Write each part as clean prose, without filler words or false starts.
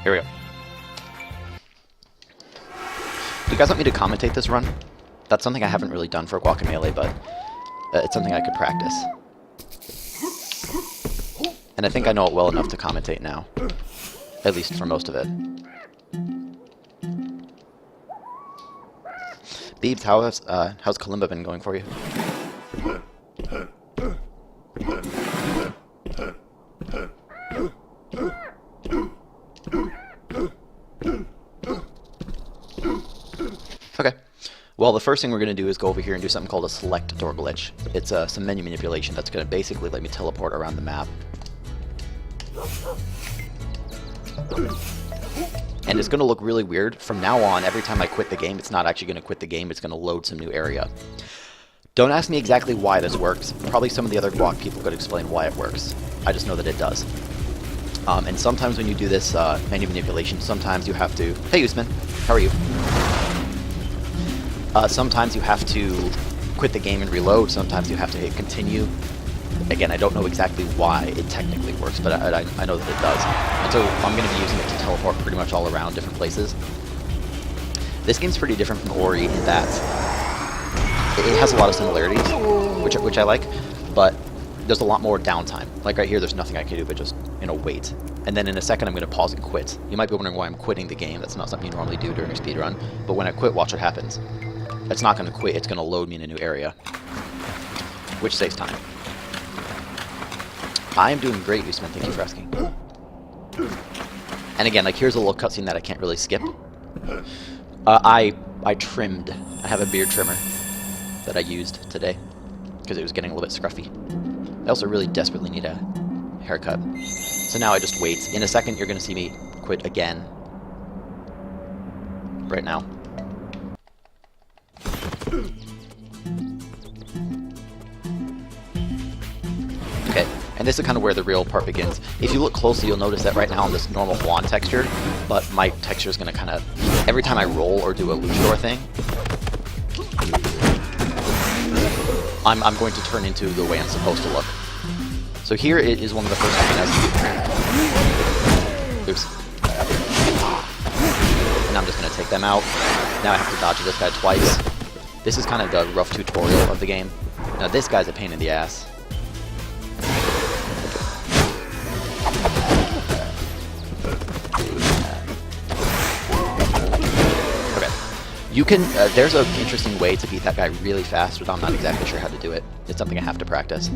Here we go. Do you guys want me to commentate this run? That's something I haven't really done for Guacamelee, but it's something I could practice. And I think I know it well enough to commentate now. At least for most of it. Beebs, how's Kalimba been going for you? Okay. Well, the first thing we're going to do is go over here and do something called a select door glitch. It's some menu manipulation that's going to basically let me teleport around the map. And it's going to look really weird. From now on, every time I quit the game, it's not actually going to quit the game, it's going to load some new area. Don't ask me exactly why this works. Probably some of the other Guac people could explain why it works. I just know that it does. And sometimes when you do this menu manipulation, sometimes you have to... Hey, Usman, how are you? Sometimes you have to quit the game and reload. Sometimes you have to hit continue. Again, I don't know exactly why it technically works, but I know that it does. And so I'm going to be using it to teleport pretty much all around different places. This game's pretty different from Ori in that it has a lot of similarities, which I like, but there's a lot more downtime. Like right here, there's nothing I can do but just, wait. And then in a second, I'm going to pause and quit. You might be wondering why I'm quitting the game. That's not something you normally do during a speedrun. But when I quit, watch what happens. It's not going to quit. It's going to load me in a new area, which saves time. I am doing great, Usman. Thank you for asking. And again, like here's a little cutscene that I can't really skip. I trimmed. I have a beard trimmer that I used today because it was getting a little bit scruffy. I also really desperately need a haircut. So now I just wait. In a second, you're going to see me quit again. Right now. Okay, and this is kind of where the real part begins. If you look closely, you'll notice that right now I'm this normal wand texture, but my texture is going to kind of, every time I roll or do a luchador thing, I'm going to turn into the way I'm supposed to look. So here it is one of the first arenas. Oops. And I'm just going to take them out. Now I have to dodge this guy twice. This is kind of the rough tutorial of the game. Now this guy's a pain in the ass. Okay. You can, there's an interesting way to beat that guy really fast, but I'm not exactly sure how to do it. It's something I have to practice.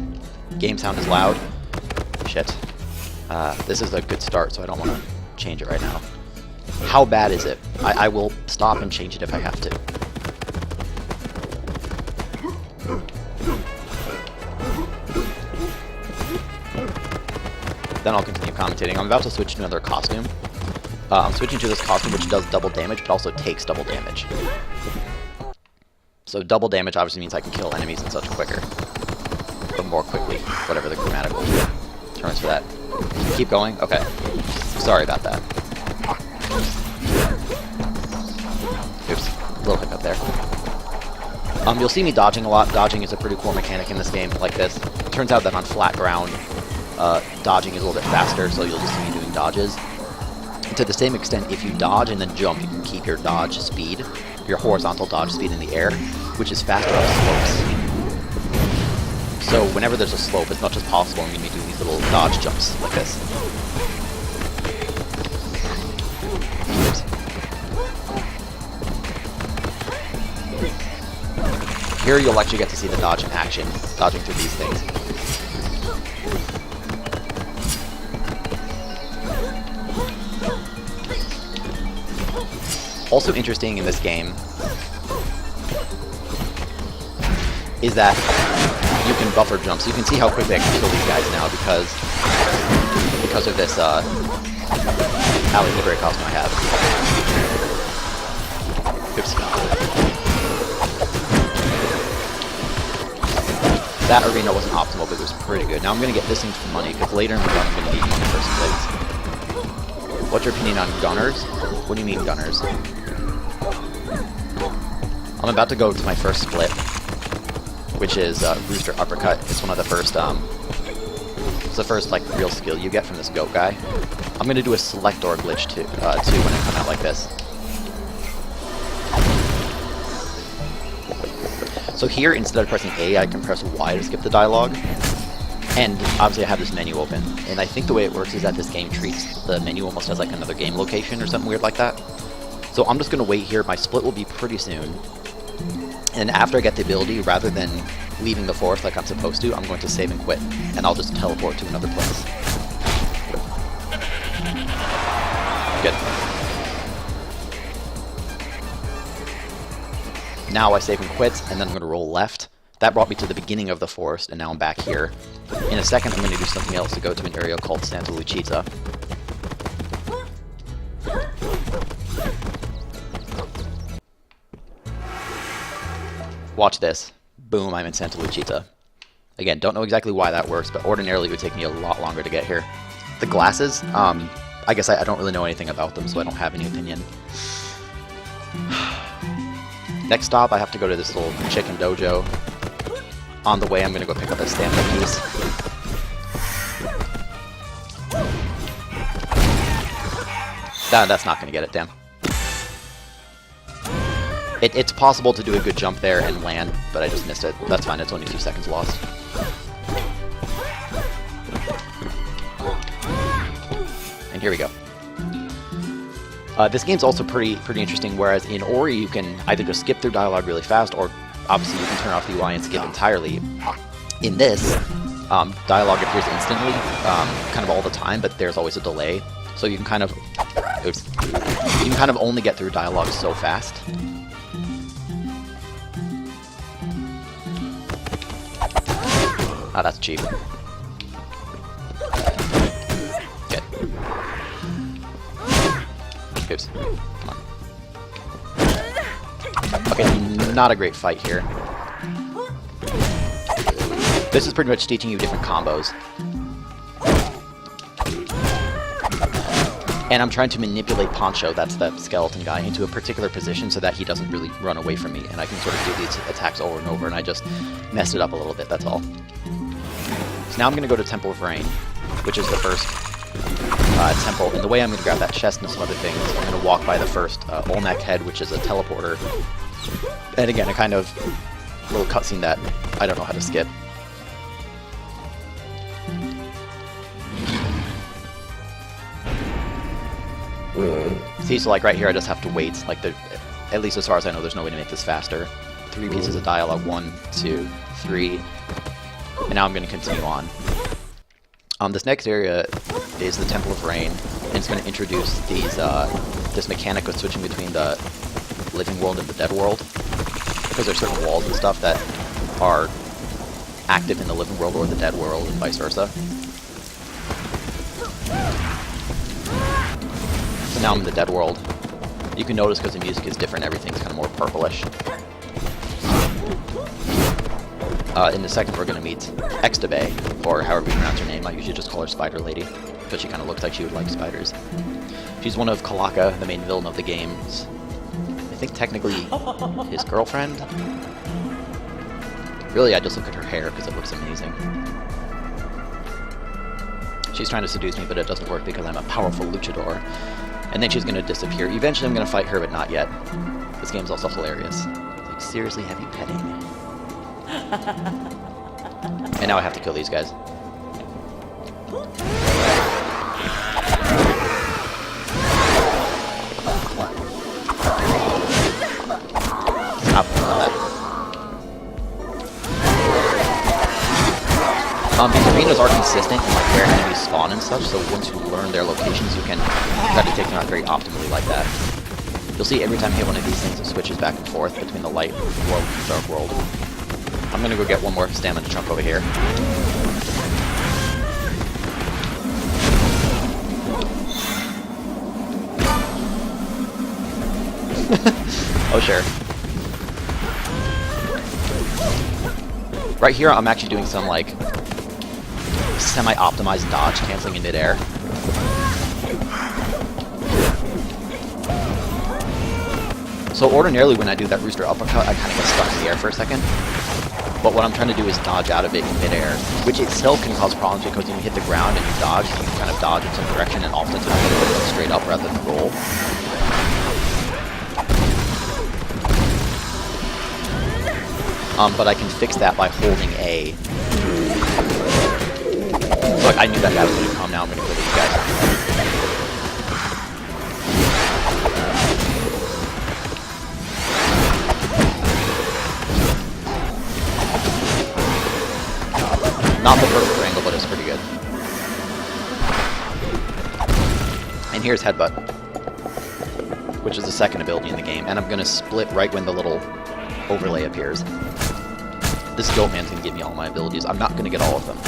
Game sound is loud. Shit. This is a good start, so I don't want to change it right now. How bad is it? I will stop and change it if I have to. Then I'll continue commentating. I'm about to switch to another costume. I'm switching to this costume which does double damage, but also takes double damage. So double damage obviously means I can kill enemies and such quicker. Or more quickly, whatever the grammatical terms for that. Keep going? Okay. Sorry about that. Oops. A little hiccup there. You'll see me dodging a lot. Dodging is a pretty cool mechanic in this game, like this. It turns out that on flat ground, dodging is a little bit faster, so you'll just see me doing dodges. And to the same extent, if you dodge and then jump, you can keep your dodge speed, your horizontal dodge speed in the air, which is faster on slopes. So whenever there's a slope, as much as possible, I'm going to be doing these little dodge jumps like this. Here you'll actually get to see the dodge in action, dodging through these things. Also interesting in this game is that you can buffer jump, so you can see how quickly I can kill these guys now because of this Alley Libre costume I have. Oops. That arena wasn't optimal, but it was pretty good. Now I'm going to get this thing for money, because later in the run I'm going to need money for some plates. What's your opinion on gunners? What do you mean gunners? I'm about to go to my first split, which is Rooster Uppercut. It's one of the first the first like real skill you get from this goat guy. I'm gonna do a select door glitch too when I come out like this. So here, instead of pressing A, I can press Y to skip the dialogue. And obviously I have this menu open, and I think the way it works is that this game treats the menu almost as like another game location or something weird like that. So I'm just going to wait here. My split will be pretty soon. And after I get the ability, rather than leaving the forest like I'm supposed to, I'm going to save and quit. And I'll just teleport to another place. Good. Now I save and quit, and then I'm going to roll left. That brought me to the beginning of the forest, and now I'm back here. In a second, I'm going to do something else to go to an area called Santa Lucita. Watch this. Boom, I'm in Santa Lucita. Again, don't know exactly why that works, but ordinarily it would take me a lot longer to get here. The glasses, I guess I don't really know anything about them, so I don't have any opinion. Next stop, I have to go to this little chicken dojo. On the way, I'm going to go pick up a stamina piece. That's not going to get it, damn. It's possible to do a good jump there and land, but I just missed it. That's fine, it's only a few seconds lost. And here we go. This game's also pretty interesting, whereas in Ori you can either just skip through dialogue really fast, or obviously you can turn off the UI and skip entirely. In this, dialogue appears instantly, kind of all the time, but there's always a delay. So you can kind of, only get through dialogue so fast. Ah, that's cheap. Good. Oops. Come on. Okay, not a great fight here. This is pretty much teaching you different combos. And I'm trying to manipulate Poncho, that's that skeleton guy, into a particular position so that he doesn't really run away from me, and I can sort of do these attacks over and over, and I just messed it up a little bit, that's all. So now I'm going to go to Temple of Rain, which is the first temple, and the way I'm going to grab that chest and some other things, I'm going to walk by the first Olmec head, which is a teleporter. And again, a kind of little cutscene that I don't know how to skip. See, so like right here I just have to wait, like at least as far as I know there's no way to make this faster. 3 pieces of dialogue, 1, 2, 3, and now I'm going to continue on. This next area is the Temple of Rain, and it's going to introduce these, this mechanic of switching between the living world and the dead world, because there's certain walls and stuff that are active in the living world or the dead world, and vice versa. So now I'm in the dead world. You can notice because the music is different, everything's kind of more purplish. In a second we're going to meet Extabe, or however you pronounce her name. I usually just call her Spider Lady, because she kind of looks like she would like spiders. She's one of Kalaka, the main villain of the games. I think technically his girlfriend. Really, I just look at her hair because it looks amazing. She's trying to seduce me, but it doesn't work because I'm a powerful luchador. And then she's going to disappear. Eventually I'm going to fight her, but not yet. This game's also hilarious. It's like seriously heavy petting. And now I have to kill these guys. Stop that. These arenas are consistent in like where enemies spawn and such, so once you learn their locations, you can try to take them out very optimally like that. You'll see every time you hit one of these things, it switches back and forth between the light world and the dark world. I'm gonna go get one more stamina chunk over here. Oh, sure. Right here, I'm actually doing some, like, semi-optimized dodge, canceling in midair. So ordinarily when I do that rooster uppercut, I kind of get stuck in the air for a second. But what I'm trying to do is dodge out of it in midair, which itself can cause problems because when you hit the ground and you dodge, you can kind of dodge in some direction and often go straight up rather than roll. But I can fix that by holding A. Look, I knew that guy was going to come. Now I'm going to kill these guys. Not the perfect angle, but it's pretty good. And here's Headbutt, which is the second ability in the game. And I'm going to split right when the little overlay appears. This Goatman's going to give me all my abilities. I'm not going to get all of them.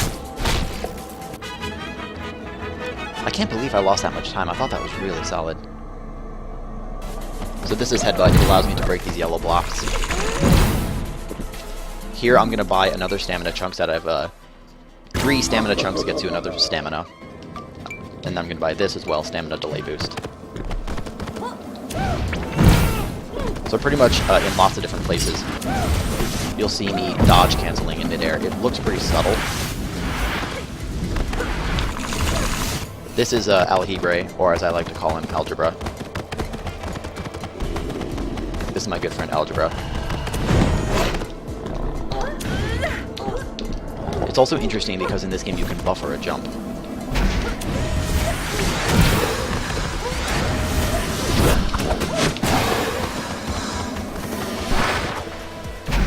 I can't believe I lost that much time. I thought that was really solid. So this is Headbutt. It allows me to break these yellow blocks. Here I'm going to buy another stamina chunks that I've 3 stamina chunks gets you another stamina. And then I'm going to buy this as well, stamina delay boost. So pretty much in lots of different places, you'll see me dodge canceling in midair. It looks pretty subtle. This is Algebre, or as I like to call him, Algebra. This is my good friend Algebra. It's also interesting because in this game you can buffer a jump.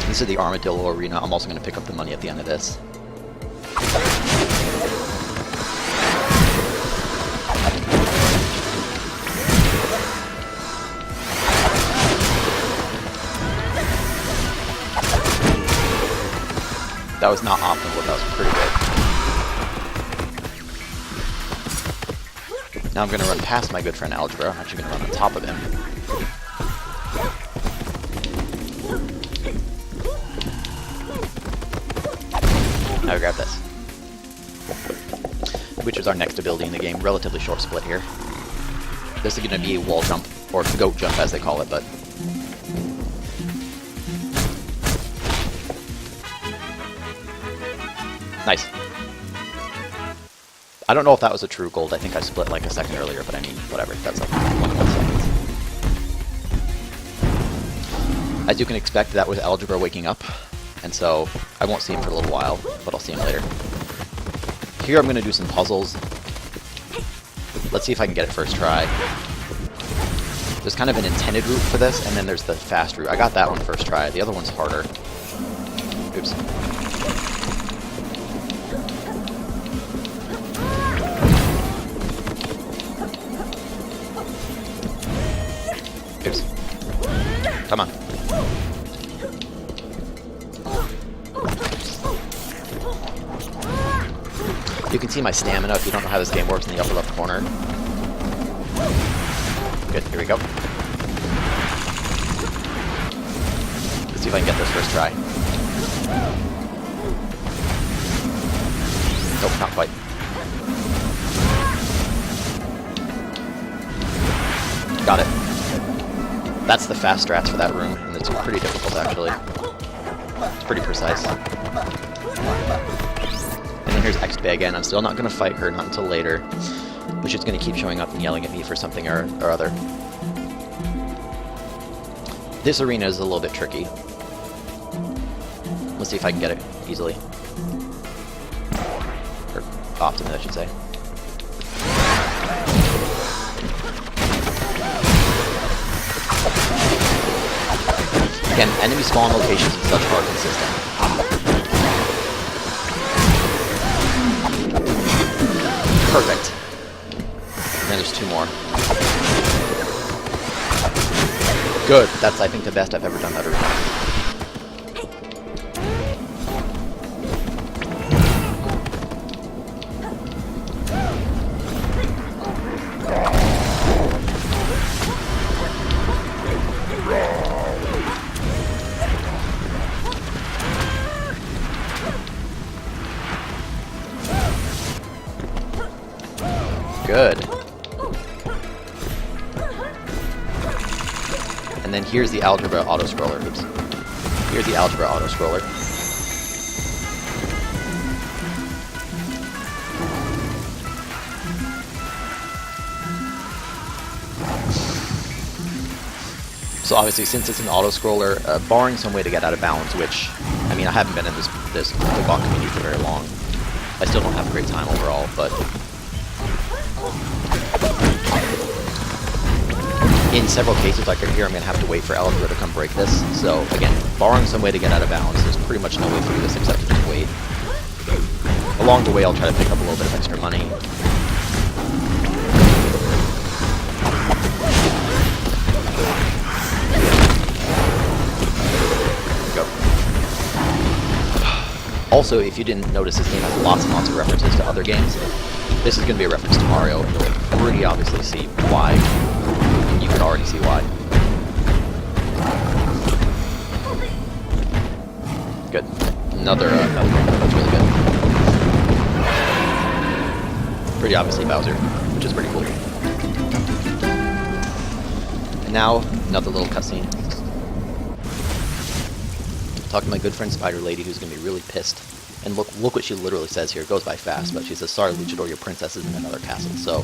This is the Armadillo Arena. I'm also going to pick up the money at the end of this. That was not optimal, but that was pretty good. Now I'm going to run past my good friend Algebra. I'm actually going to run on top of him. Now grab this. Which is our next ability in the game. Relatively short split here. This is going to be a wall jump, or goat jump as they call it, but... Nice. I don't know if that was a true gold. I think I split like a second earlier, but I mean, whatever. That's like 1 seconds. As you can expect, that was Algebra waking up. And so, I won't see him for a little while, but I'll see him later. Here I'm going to do some puzzles. Let's see if I can get it first try. There's kind of an intended route for this, and then there's the fast route. I got that one first try. The other one's harder. Oops. Oops. Come on. You can see my stamina if you don't know how this game works in the upper left corner. Good, here we go. Let's see if I can get this first try. Nope, not quite. Got it. That's the fast strats for that room, and it's pretty difficult actually. It's pretty precise. And then here's Xbe again. I'm still not going to fight her, not until later. But she's going to keep showing up and yelling at me for something or other. This arena is a little bit tricky. Let's see if I can get it easily. Or often, I should say. Again, enemy spawn locations in such are consistent. Perfect. And then there's 2 more. Good. That's, I think, the best I've ever done that arena. Good. And then here's the Algebra auto-scroller. Oops. Here's the Algebra auto-scroller. So obviously, since it's an auto-scroller, barring some way to get out of bounds, which, I mean, I haven't been in the Guacamelee for very long. I still don't have a great time overall, but in several cases, like here, I'm going to have to wait for Algebra to come break this. So again, barring some way to get out of bounds, there's pretty much no way through this except to just wait. Along the way, I'll try to pick up a little bit of extra money. Go. Also, if you didn't notice, this game has lots and lots of references to other games. This is going to be a reference to Mario, and you'll pretty obviously see why. You can already see why. Good. Another metal ring. That's really good. Pretty obviously Bowser, which is pretty cool. And now, another little cutscene. Talking to my good friend Spider Lady, who's going to be really pissed. And look what she literally says here. It goes by fast, but she says, "Sorry, Luchador, your princess is in another castle." So,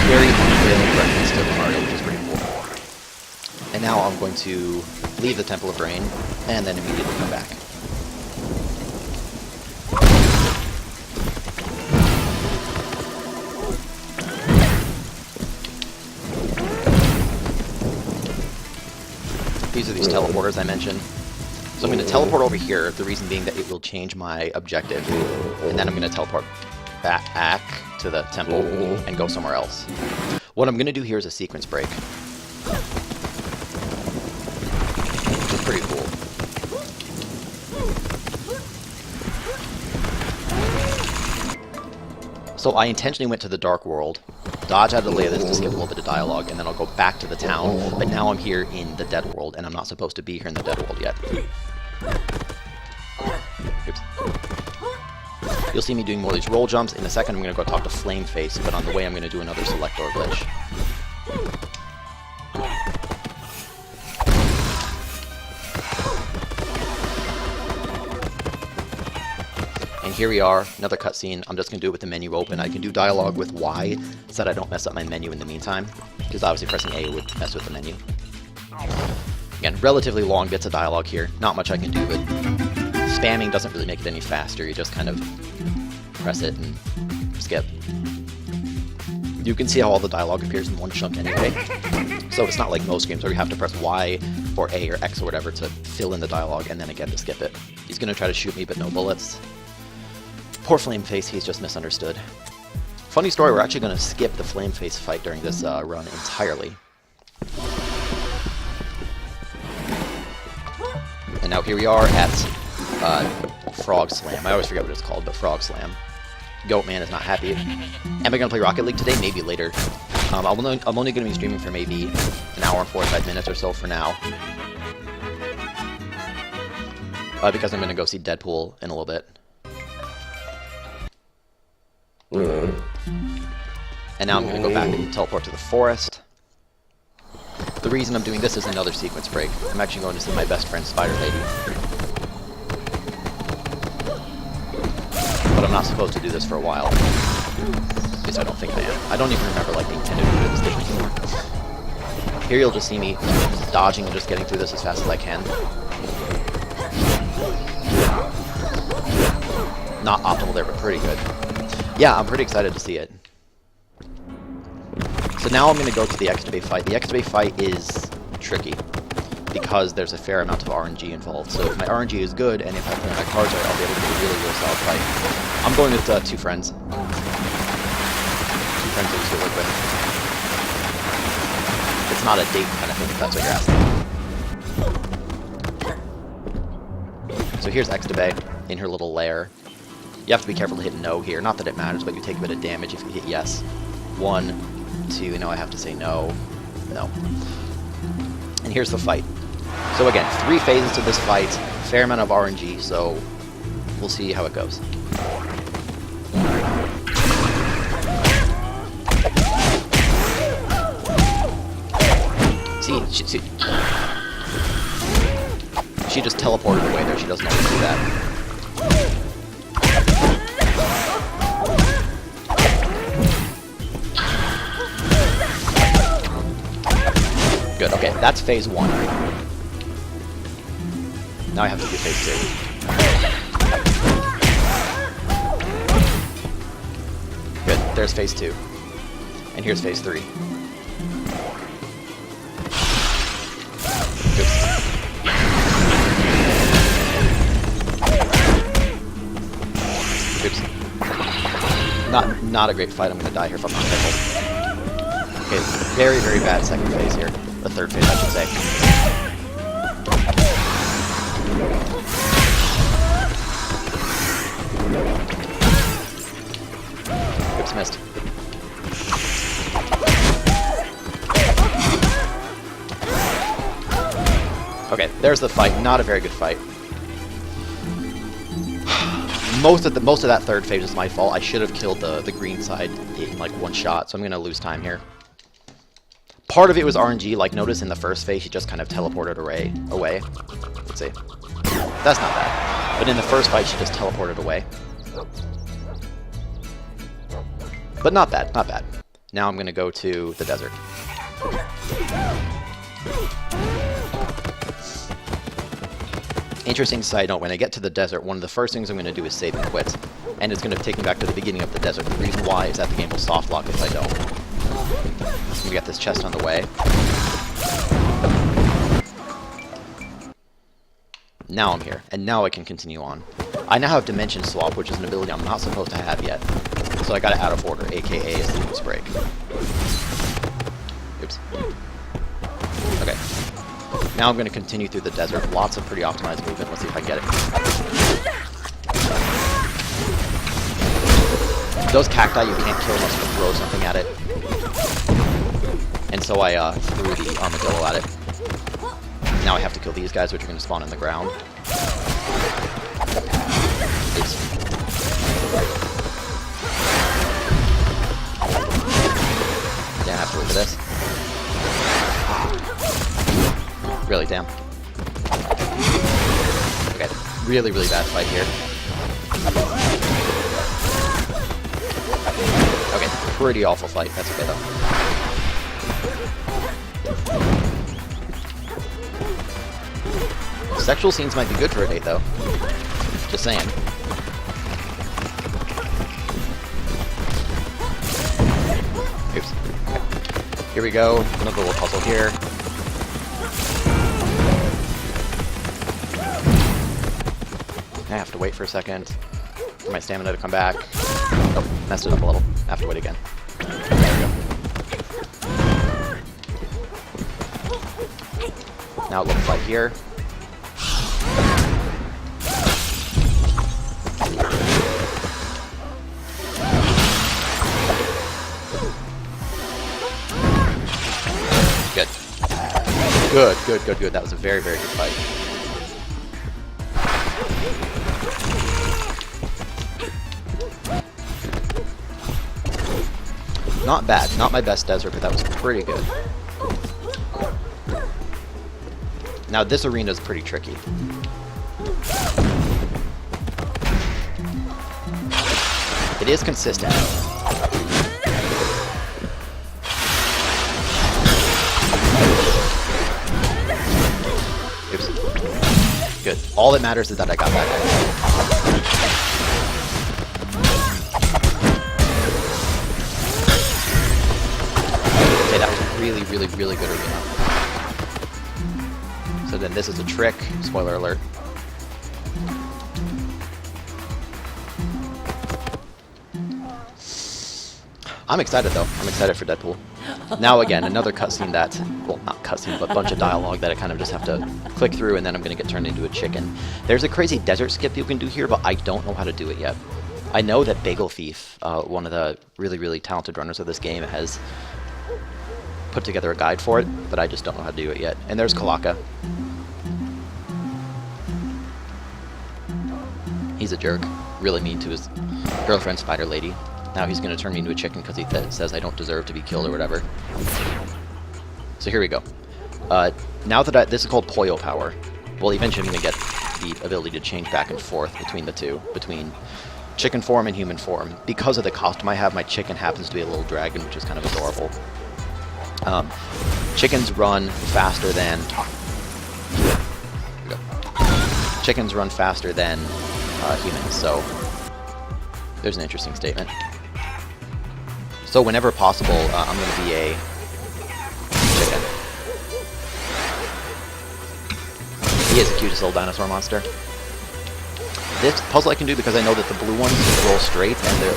very unveiling reference to Mario, which is pretty cool. And now I'm going to leave the Temple of Rain, and then immediately come back. These are these teleporters I mentioned. So I'm going to teleport over here, the reason being that it will change my objective. And then I'm going to teleport back to the temple and go somewhere else. What I'm going to do here is a sequence break. Which is pretty cool. So I intentionally went to the Dark World, dodge out of the way of this to skip a little bit of dialogue, and then I'll go back to the town, but now I'm here in the Dead World, and I'm not supposed to be here in the Dead World yet. Oops. You'll see me doing more of these roll jumps. In a second I'm going to go talk to Flameface, but on the way I'm going to do another select door glitch. And here we are, another cutscene. I'm just going to do it with the menu open. I can do dialogue with Y so that I don't mess up my menu in the meantime, because obviously pressing A would mess with the menu. Again, relatively long bits of dialogue here. Not much I can do, but spamming doesn't really make it any faster. You just kind of press it and skip. You can see how all the dialogue appears in one chunk anyway. So it's not like most games where you have to press Y or A or X or whatever to fill in the dialogue and then again to skip it. He's going to try to shoot me, but no bullets. Poor Flameface, he's just misunderstood. Funny story, we're actually going to skip the Flameface fight during this run entirely. And now here we are at Frog Slam. I always forget what it's called, but Frog Slam. Goatman is not happy. Am I going to play Rocket League today? Maybe later. I'm only going to be streaming for maybe an hour and 45 minutes or so for now. Because I'm going to go see Deadpool in a little bit. And now I'm going to go back and teleport to the forest. The reason I'm doing this is another sequence break. I'm actually going to see my best friend Spider Lady. But I'm not supposed to do this for a while. At least I don't think I am. I don't even remember like the intended route of this game anymore. Here you'll just see me dodging and just getting through this as fast as I can. Not optimal there, but pretty good. Yeah, I'm pretty excited to see it. So now I'm going to go to the X-Debate fight. The X-Debate fight is tricky because there's a fair amount of RNG involved. So if my RNG is good and if I play my cards right, I'll be able to get a really, really solid fight. I'm going with two friends. Two friends I used to work with. It's not a date kind of thing, if that's what you're asking. So here's X-Debate in her little lair. You have to be careful to hit no here. Not that it matters, but you take a bit of damage if you hit yes. 1, 2, no, I have to say no. No. And here's the fight. So again, 3 phases to this fight, fair amount of RNG, so we'll see how it goes. See, she just teleported away there. She doesn't always do that. Good, okay. that's phase 1. Now I have to do phase 2. Good, there's phase 2. And here's phase 3. Oops. Oops. Not a great fight. I'm gonna die here if I'm not careful. Okay, very, very bad second phase here. The third phase, I should say. Oops, missed. Okay, there's the fight. Not a very good fight. Most of that third phase is my fault. I should have killed the green side in like one shot, so I'm gonna lose time here. Part of it was RNG. Like, notice in the first phase, he just kind of teleported away. Let's see. That's not bad. But in the first fight, she just teleported away. But not bad, not bad. Now I'm gonna go to the desert. Interesting side note, when I get to the desert, one of the first things I'm going to do is save and quit. And it's going to take me back to the beginning of the desert. The reason why is that the game will soft lock if I don't. So we got this chest on the way. Now I'm here, and now I can continue on. I now have Dimension Swap, which is an ability I'm not supposed to have yet. So I got it out of order, aka a Sleep's Break. Oops. Okay. Now I'm going to continue through the desert. Lots of pretty optimized movement. Let's see if I get it. Those cacti you can't kill unless you throw something at it. And so I threw the armadillo at it. Now I have to kill these guys, which are going to spawn in the ground. Oops. Yeah, I have to wait for this. Really, damn. Okay, really, really bad fight here. Okay, pretty awful fight. That's okay, though. Sexual scenes might be good for a date, though. Just saying. Oops. Okay. Here we go. Another little puzzle here. I have to wait for a second for my stamina to come back. Oh, messed it up a little. I have to wait again. There we go. Now a little fight here. Good. Good. That was a very, very good fight. Not bad. Not my best desert, but that was pretty good. Now this arena is pretty tricky. It is consistent. Oops. Good. All that matters is that I got back. Really good arena. So then this is a trick. Spoiler alert. I'm excited though. I'm excited for Deadpool. Now again, another cutscene that, well, not cutscene, but bunch of dialogue that I kind of just have to click through and then I'm going to get turned into a chicken. There's a crazy desert skip you can do here, but I don't know how to do it yet. I know that Bagel Thief, one of the really talented runners of this game, has put together a guide for it, but I just don't know how to do it yet. And there's Kalaka. He's a jerk. Really mean to his girlfriend, Spider Lady. Now he's going to turn me into a chicken because he says I don't deserve to be killed or whatever. So here we go. Now that this is called Poyo Power. Well, eventually I'm going to get the ability to change back and forth between the two, between chicken form and human form. Because of the costume I have, my chicken happens to be a little dragon, which is kind of adorable. Chickens run faster than... Chickens run faster than humans, so there's an interesting statement. So whenever possible, I'm going to be a chicken. He is the cutest little dinosaur monster. This puzzle I can do because I know that the blue ones roll straight and the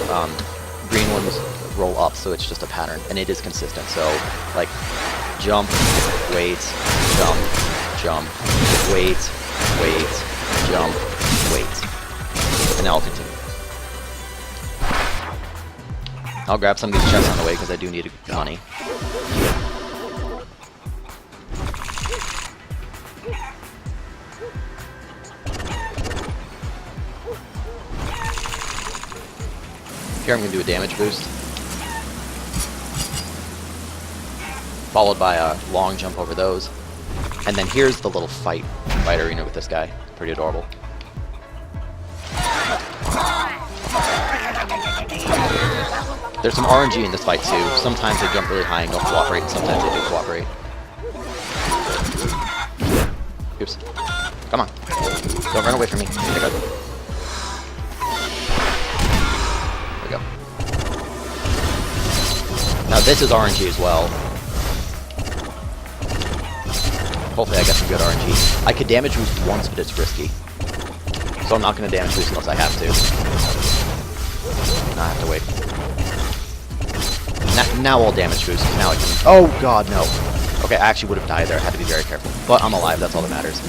green ones roll up, so it's just a pattern, and it is consistent. So, like, jump, wait, jump, jump, wait, wait, jump, wait. And now I'll continue. I'll grab some of these chests on the way because I do need money. Here I'm going to do a damage boost, followed by a long jump over those, and then here's the little fight arena with this guy. Pretty adorable. There's some RNG in this fight too. Sometimes they jump really high and don't cooperate, and sometimes they do cooperate. Oops. Come on. Don't run away from me. Here we go. Now this is RNG as well. Hopefully I get some good RNG. I could damage boost once, but it's risky. So I'm not going to damage boost unless I have to. Now I have to wait. Now I'll damage boost. Now I can... Oh god, no. Okay, I actually would have died there. I had to be very careful. But I'm alive, that's all that matters.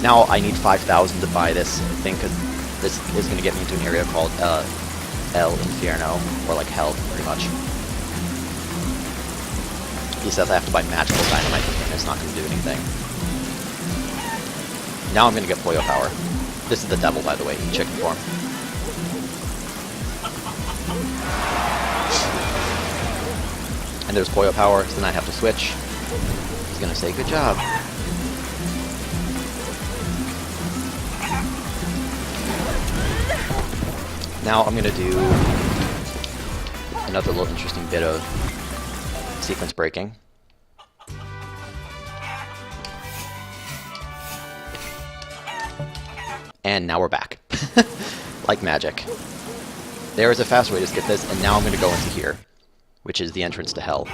Now I need 5,000 to buy this thing, because this is going to get me into an area called El Infierno, or like hell, pretty much. He says I have to buy magical dynamite, and it's not going to do anything. Now I'm going to get Pollo power. This is the devil, by the way, in chicken form. And there's Pollo power, so then I have to switch. He's going to say, good job. Now I'm going to do another little interesting bit of sequence breaking. And now we're back. Like magic. There is a fast way to skip this, and now I'm going to go into here, which is the entrance to hell.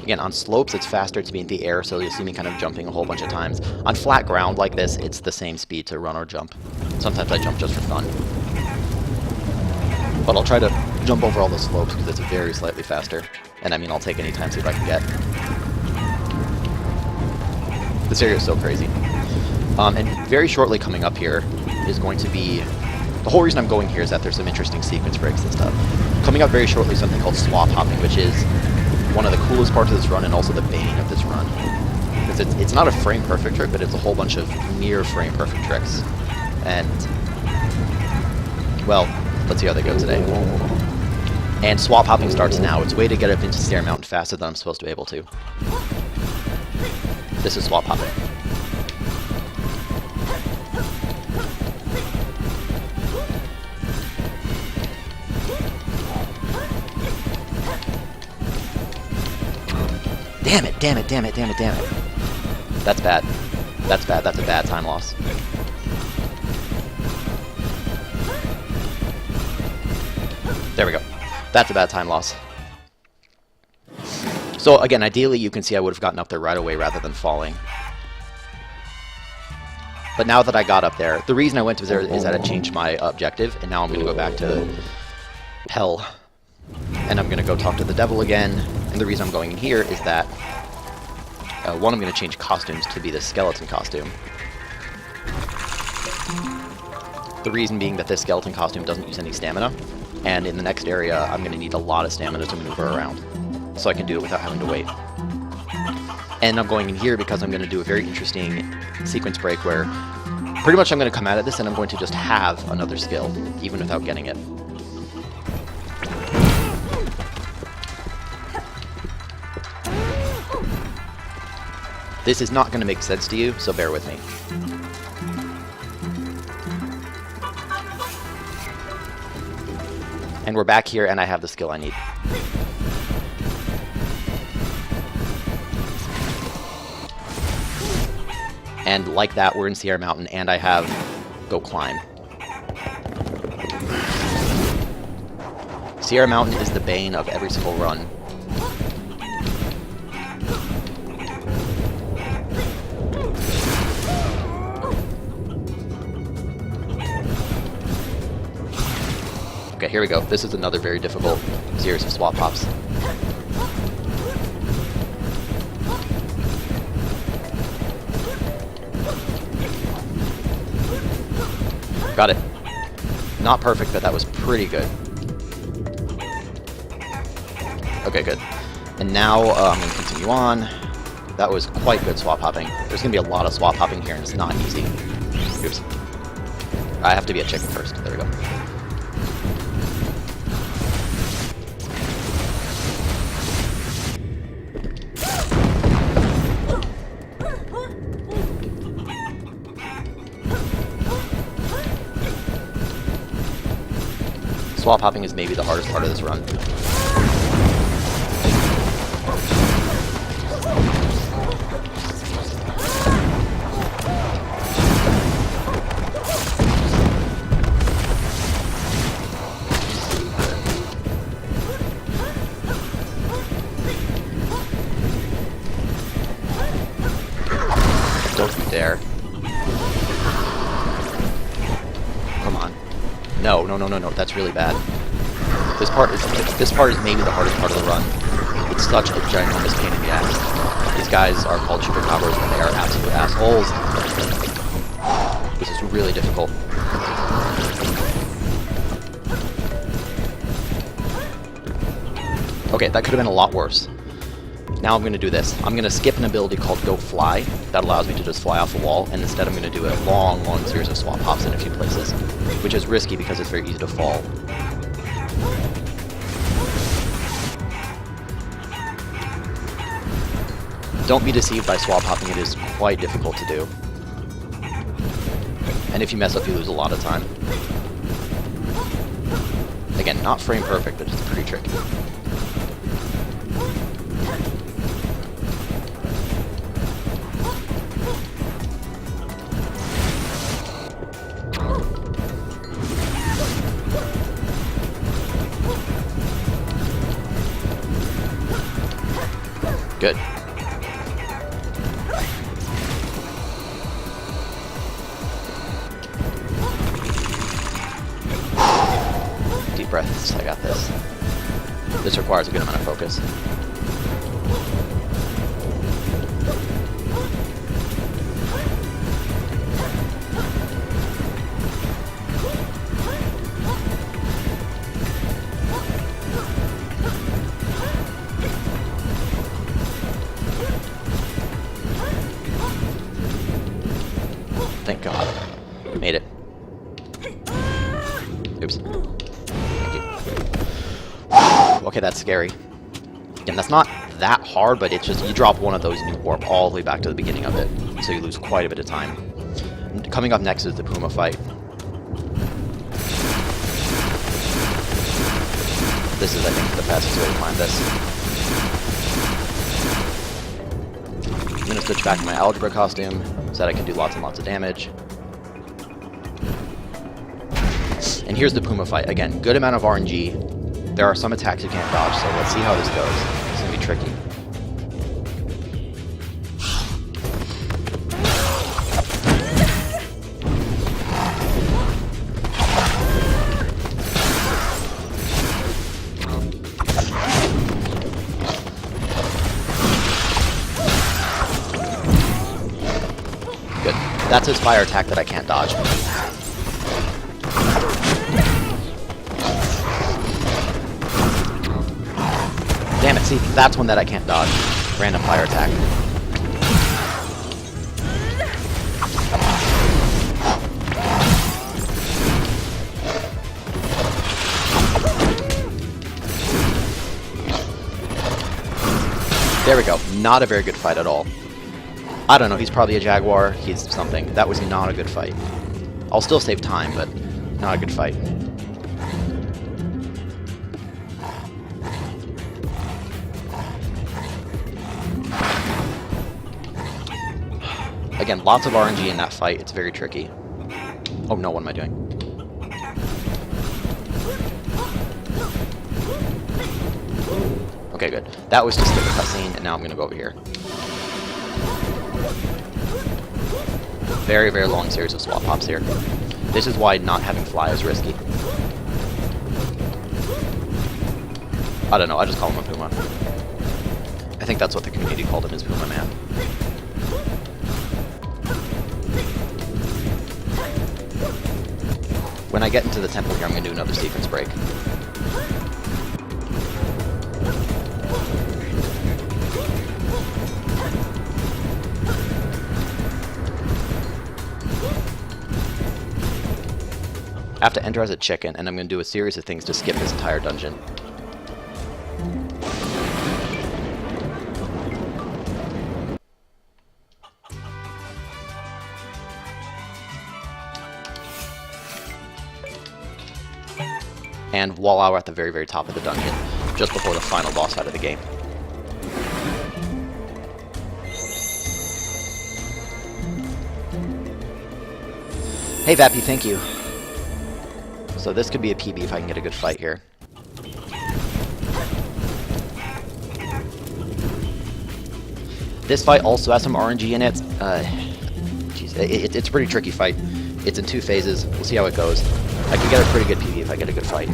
Again, on slopes it's faster to be in the air, so you'll see me kind of jumping a whole bunch of times. On flat ground like this, it's the same speed to run or jump. Sometimes I jump just for fun. But I'll try to jump over all the slopes because it's very slightly faster. And I mean, I'll take any time see if I can get. This area is so crazy. And very shortly coming up here is going to be... The whole reason I'm going here is that there's some interesting sequence breaks and stuff. Coming up very shortly is something called swap hopping, which is one of the coolest parts of this run and also the bane of this run. Because it's not a frame perfect trick, but it's a whole bunch of near frame perfect tricks. And, well, let's see how they go today. And swap hopping starts now. It's a way to get up into Stair Mountain faster than I'm supposed to be able to. This is swap hopping. Damn it, damn it, damn it, damn it, damn it. That's bad. That's bad. That's a bad time loss. There we go. That's a bad time loss. So again, ideally you can see I would have gotten up there right away rather than falling. But now that I got up there, the reason I went to there is that it changed my objective, and now I'm going to go back to hell. And I'm going to go talk to the devil again. And the reason I'm going in here is that, one, I'm going to change costumes to be the skeleton costume. The reason being that this skeleton costume doesn't use any stamina, and in the next area I'm going to need a lot of stamina to maneuver around, so I can do it without having to wait. And I'm going in here because I'm going to do a very interesting sequence break where pretty much I'm going to come out of this and I'm going to just have another skill, even without getting it. This is not going to make sense to you, so bear with me. And we're back here, and I have the skill I need. And like that, we're in Sierra Mountain, and I have Go Climb. Sierra Mountain is the bane of every single run. Okay, here we go. This is another very difficult series of swap hops. Got it. Not perfect, but that was pretty good. Okay, good. And now I'm going to continue on. That was quite good swap hopping. There's going to be a lot of swap hopping here, and it's not easy. Oops. I have to be a chicken first. There we go. Swap hopping is maybe the hardest part of this run. Don't you dare. Come on. No, no, no, no, no. That's really bad. This part is maybe the hardest part of the run. It's such a ginormous pain in the ass. These guys are called chupacabras, and they are absolute assholes. This is really difficult. Okay, that could have been a lot worse. Now I'm going to do this. I'm going to skip an ability called Go Fly. That allows me to just fly off the wall, and instead I'm going to do a long, long series of swap hops in a few places, which is risky because it's very easy to fall. Don't be deceived by swap hopping, it is quite difficult to do. And if you mess up, you lose a lot of time. Again, not frame perfect, but it's pretty tricky. Good. Deep breaths, I got this. This requires a good amount of focus. Thank God. Made it. Oops. Thank you. Okay, that's scary. Again, that's not that hard, but it's just you drop one of those and you warp all the way back to the beginning of it. So you lose quite a bit of time. And coming up next is the Puma fight. This is, I think, the fastest way to climb this. I'm going to switch back to my algebra costume so that I can do lots and lots of damage. And here's the Puma fight. Again, good amount of RNG. There are some attacks you can't dodge, so let's see how this goes. It's going to be tricky. Good. That's his fire attack that I can't dodge. Damn it, see, that's one that I can't dodge. Random fire attack. There we go. Not a very good fight at all. I don't know, he's probably a jaguar, he's something. That was not a good fight. I'll still save time, but not a good fight. Again, lots of RNG in that fight. It's very tricky. Oh no, what am I doing? Okay, good. That was just the cutscene, and now I'm going to go over here. Very, very long series of swap hops here. This is why not having fly is risky. I don't know, I just call him a Puma. I think that's what the community called him, is Puma Man. When I get into the temple here, I'm going to do another sequence break. I have to enter as a chicken, and I'm going to do a series of things to skip this entire dungeon. And voila, we're at the very, very top of the dungeon, just before the final boss fight of the game. Hey Vappy, thank you. So this could be a PB if I can get a good fight here. This fight also has some RNG in it. It's a pretty tricky fight. It's in 2 phases. We'll see how it goes. I could get a pretty good PB if I get a good fight.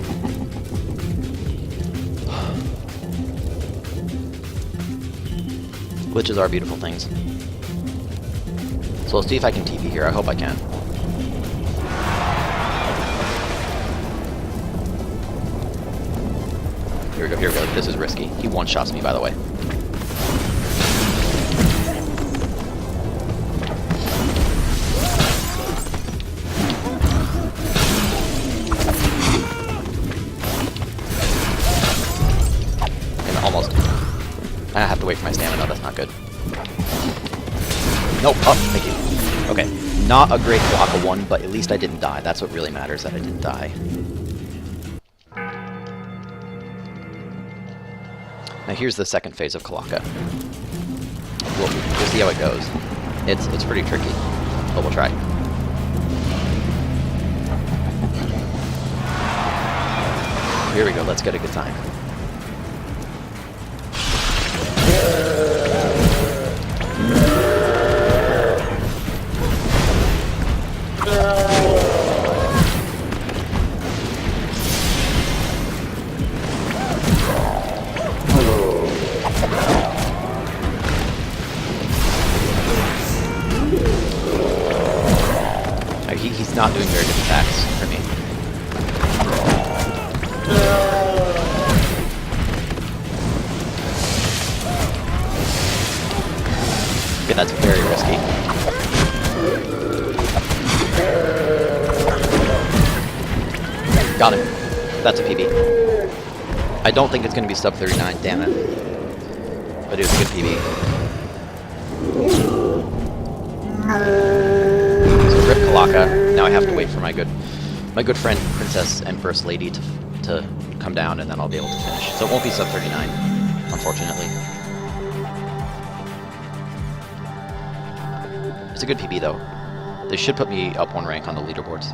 Glitches are beautiful things. So let's see if I can TP here. I hope I can. Here we go, here we go. This is risky. He one-shots me, by the way. And almost. I have to wait for my stamina. That's not good. Nope. Oh, thank you. Okay. Not a great block of 1, but at least I didn't die. That's what really matters, that I didn't die. Now here's the second phase of Kalaka. We'll see how it goes. It's pretty tricky, but we'll try. Here we go, let's get a good time. He's not doing very good attacks for me. Okay, that's very risky. Got him. That's a PB. I don't think it's going to be sub 39, damn it. But it was a good PB. Rip Kalaka. Now I have to wait for my good friend Princess Empress Lady to come down, and then I'll be able to finish. So it won't be sub 39, unfortunately. It's a good PB though. This should put me up 1 rank on the leaderboards.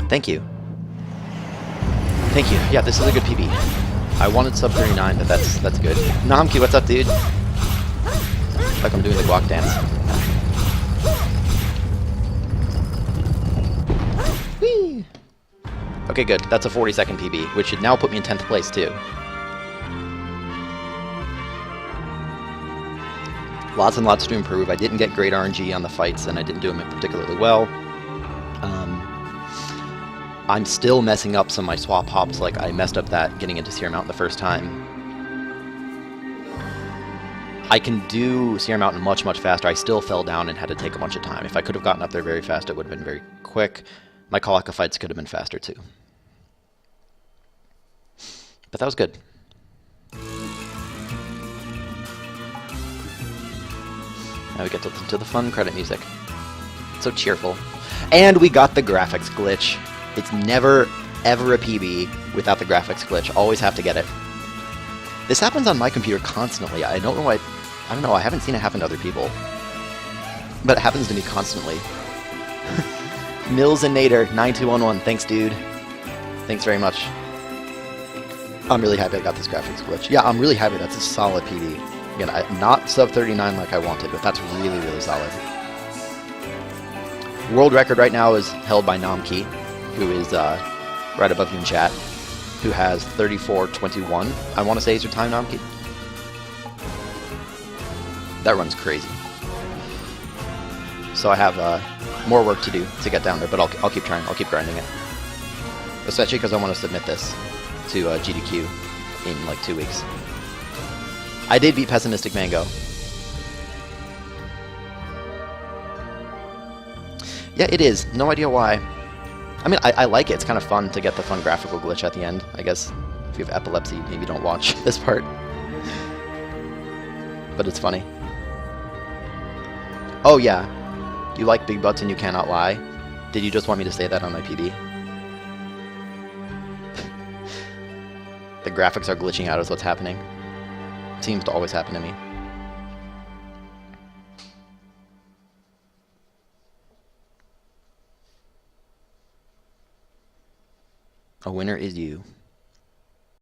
Thank you. Thank you. Yeah, this is a good PB. I wanted sub 39, but that's good. Namki, what's up, dude? Like I'm doing the guac dance. Whee! Okay, good. That's a 40-second PB, which should now put me in 10th place, too. Lots and lots to improve. I didn't get great RNG on the fights, and I didn't do them particularly well. I'm still messing up some of my swap hops, like I messed up that getting into Seer Mountain the first time. I can do Seer Mountain much, much faster. I still fell down and had to take a bunch of time. If I could have gotten up there very fast, it would have been very quick. My Kalaka fights could have been faster too. But that was good. Now we get to the fun credit music. It's so cheerful. And we got the graphics glitch. It's never ever a PB without the graphics glitch. Always have to get it. This happens on my computer constantly. I don't know why. I don't know. I haven't seen it happen to other people, but it happens to me constantly. Mills and Nader 9211. Thanks, dude. Thanks very much. I'm really happy I got this graphics glitch. Yeah, I'm really happy. That's a solid PB. Again, not sub 39 like I wanted, but that's really, really solid. World record right now is held by Namki, who is right above you in chat, who has 34:21. I want to say is your time, Namki. That runs crazy. So I have more work to do to get down there, but I'll keep trying. I'll keep grinding it. Especially because I want to submit this to GDQ in like 2 weeks. I did beat Pessimistic Mango. Yeah, it is. No idea why. I mean, I like it. It's kind of fun to get the fun graphical glitch at the end. I guess if you have epilepsy, maybe don't watch this part. But it's funny. Oh yeah, you like big butts and you cannot lie. Did you just want me to say that on my PB? The graphics are glitching out is what's happening. Seems to always happen to me. A winner is you.